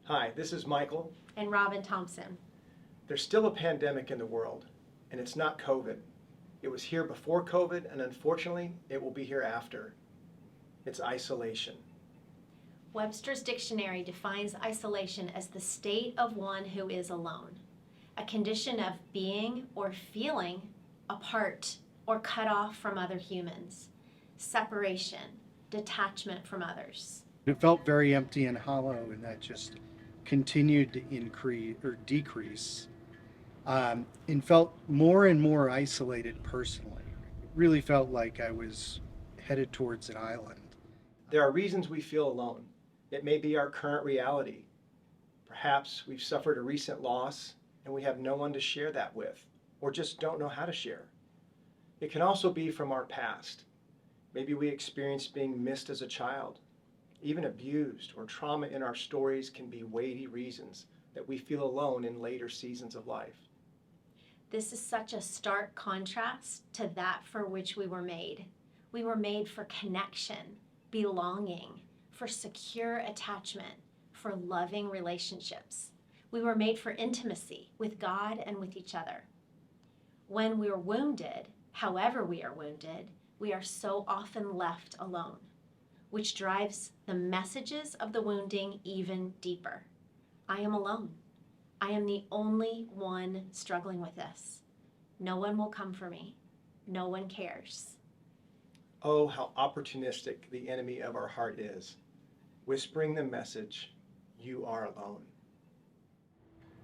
Hi, this is Michael. And Robin Thompson. There's still a pandemic in the world, and it's not COVID. It was here before COVID, and unfortunately, it will be here after. It's isolation. Webster's dictionary defines isolation as the state of one who is alone, a condition of being or feeling apart or cut off from other humans, separation, detachment from others. It felt very empty and hollow, and that just continued to increase or decrease, and felt more and more isolated personally. It really felt like I was headed towards an island. There are reasons we feel alone. It may be our current reality. Perhaps we've suffered a recent loss and we have no one to share that with, or just don't know how to share. It can also be from our past. Maybe we experienced being missed as a child. Even abused or trauma in our stories can be weighty reasons that we feel alone in later seasons of life. This is such a stark contrast to that for which we were made. We were made for connection, belonging, for secure attachment, for loving relationships. We were made for intimacy with God and with each other. When we're wounded, however we are wounded, we are so often left alone, which drives the messages of the wounding even deeper. I am alone. I am the only one struggling with this. No one will come for me. No one cares. Oh, how opportunistic the enemy of our heart is, whispering the message, you are alone.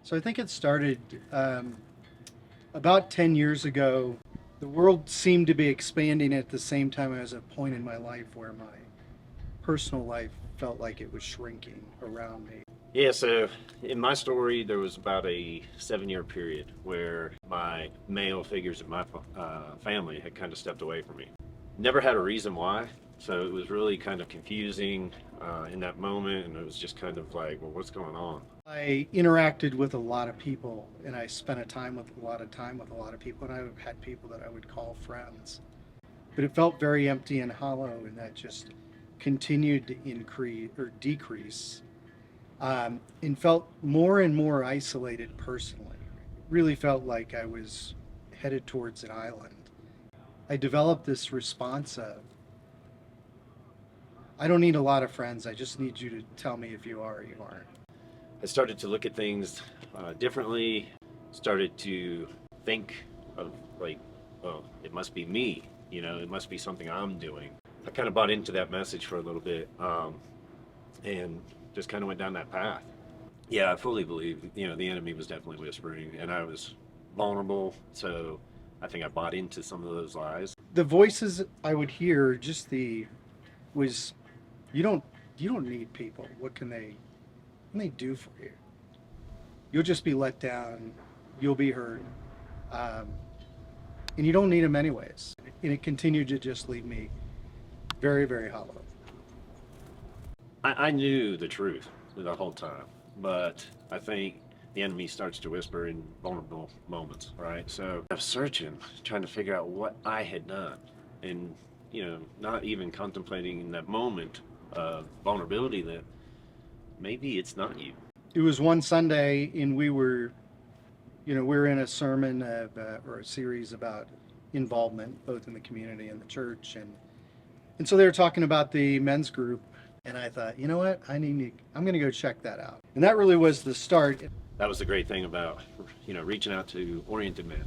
So I think it started about 10 years ago. The world seemed to be expanding at the same time. I was at a point in my life where my personal life felt like it was shrinking around me. Yeah, so in my story, there was about a 7-year period where my male figures in my family had kind of stepped away from me. Never had a reason why, so it was really kind of confusing in that moment, and it was just kind of like, well, what's going on? I interacted with a lot of people, and I spent a lot of time with a lot of people, and I had people that I would call friends. But it felt very empty and hollow, and that just continued to increase or decrease, and felt more and more isolated personally. It really felt like I was headed towards an island. I developed this response of, I don't need a lot of friends, I just need you to tell me if you are or you aren't. I started to look at things differently, started to think of like, oh, it must be me, it must be something I'm doing. I kind of bought into that message for a little bit, and just kind of went down that path. Yeah, I fully believe, the enemy was definitely whispering, and I was vulnerable, so I think I bought into some of those lies. The voices I would hear was, you don't need people. What can they do for you? You'll just be let down. You'll be hurt. And you don't need them anyways. And it continued to just leave me very, very hollow. I knew the truth the whole time, but I think the enemy starts to whisper in vulnerable moments, right? So I was searching, trying to figure out what I had done, and not even contemplating in that moment of vulnerability that maybe it's not you. It was one Sunday, and we were in a sermon or a series about involvement, both in the community and the church, and so they were talking about the men's group, and I thought, you know what, I'm going to go check that out, and that really was the start. That was the great thing about reaching out to oriented men.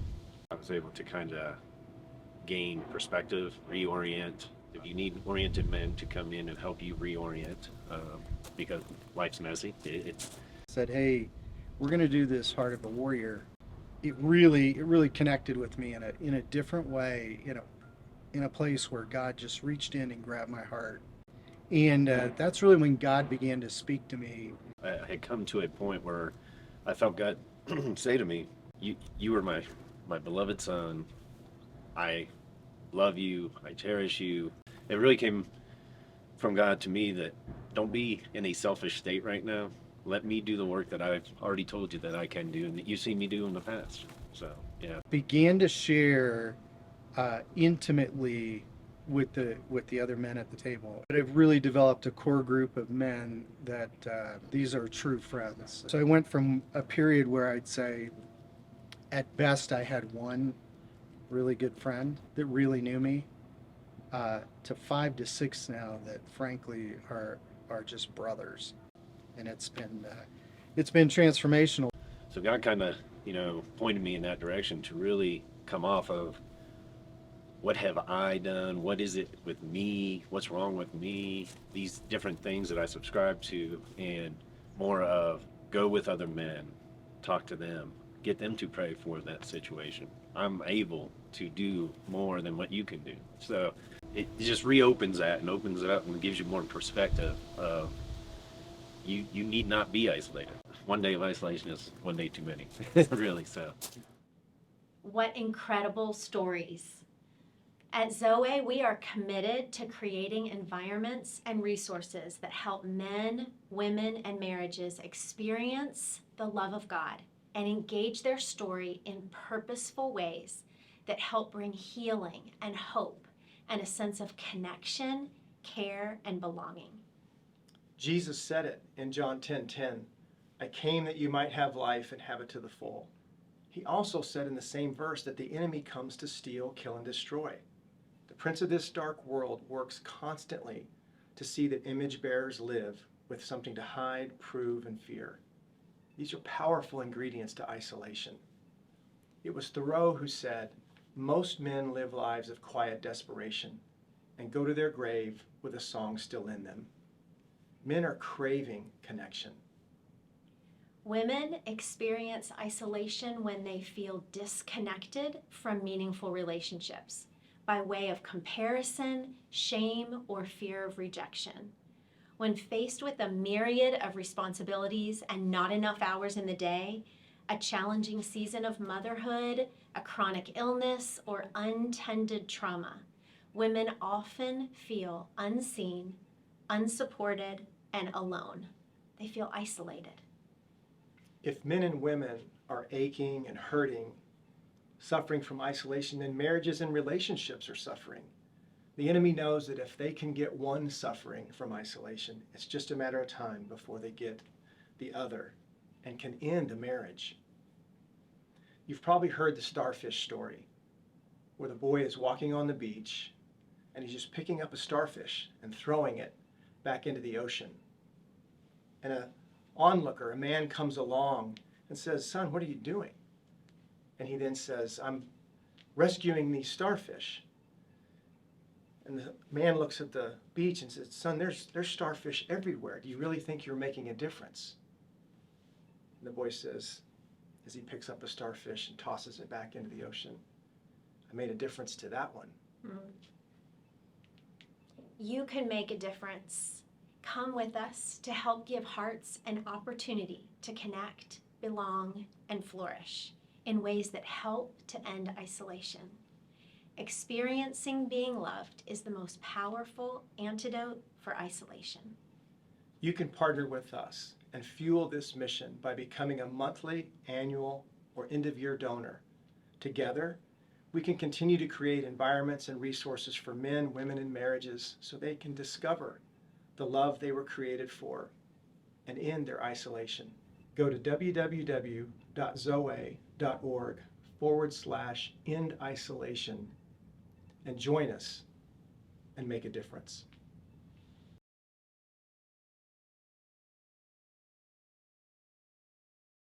I was able to kind of gain perspective, reorient. If you need oriented men to come in and help you reorient, because life's messy. Said, hey, we're going to do this Heart of a Warrior. It really connected with me in a different way, in a place where God just reached in and grabbed my heart. And that's really when God began to speak to me. I had come to a point where I felt God say to me, you were my beloved son. I love you. I cherish you. It really came from God to me that don't be in a selfish state right now. Let me do the work that I've already told you that I can do and that you've seen me do in the past. So, yeah. Began to share intimately with the other men at the table. But I've really developed a core group of men that these are true friends. So I went from a period where I'd say at best I had one really good friend that really knew me, to 5 to 6 now that frankly are just brothers, and it's been transformational. So God kind of, pointed me in that direction to really come off of what have I done? What is it with me? What's wrong with me? These different things that I subscribe to, and more of go with other men, talk to them, get them to pray for that situation. I'm able to do more than what you can do. So it just reopens that and opens it up and gives you more perspective of you need not be isolated. One day of isolation is one day too many, really. So What incredible stories. At Zoweh, we are committed to creating environments and resources that help men, women, and marriages experience the love of God and engage their story in purposeful ways that help bring healing and hope and a sense of connection, care, and belonging. Jesus said it in John 10:10, I came that you might have life and have it to the full. He also said in the same verse that the enemy comes to steal, kill, and destroy. The prince of this dark world works constantly to see that image bearers live with something to hide, prove, and fear. These are powerful ingredients to isolation. It was Thoreau who said, most men live lives of quiet desperation and go to their grave with a song still in them. Men are craving connection. Women experience isolation when they feel disconnected from meaningful relationships by way of comparison, shame, or fear of rejection. When faced with a myriad of responsibilities and not enough hours in the day, a challenging season of motherhood, a chronic illness, or untended trauma, women often feel unseen, unsupported, and alone. They feel isolated. If men and women are aching and hurting, suffering from isolation, then marriages and relationships are suffering. The enemy knows that if they can get one suffering from isolation, it's just a matter of time before they get the other and can end a marriage. You've probably heard the starfish story, where the boy is walking on the beach and he's just picking up a starfish and throwing it back into the ocean. And an onlooker, a man, comes along and says, son, what are you doing? And he then says, I'm rescuing these starfish. And the man looks at the beach and says, son, there's starfish everywhere. Do you really think you're making a difference? And the boy says, as he picks up a starfish and tosses it back into the ocean, I made a difference to that one. You can make a difference. Come with us to help give hearts an opportunity to connect, belong, and flourish in ways that help to end isolation. Experiencing being loved is the most powerful antidote for isolation. You can partner with us and fuel this mission by becoming a monthly, annual, or end-of-year donor. Together, we can continue to create environments and resources for men, women, and marriages so they can discover the love they were created for and end their isolation. Go to www.zoweh.org/end isolation and join us and make a difference.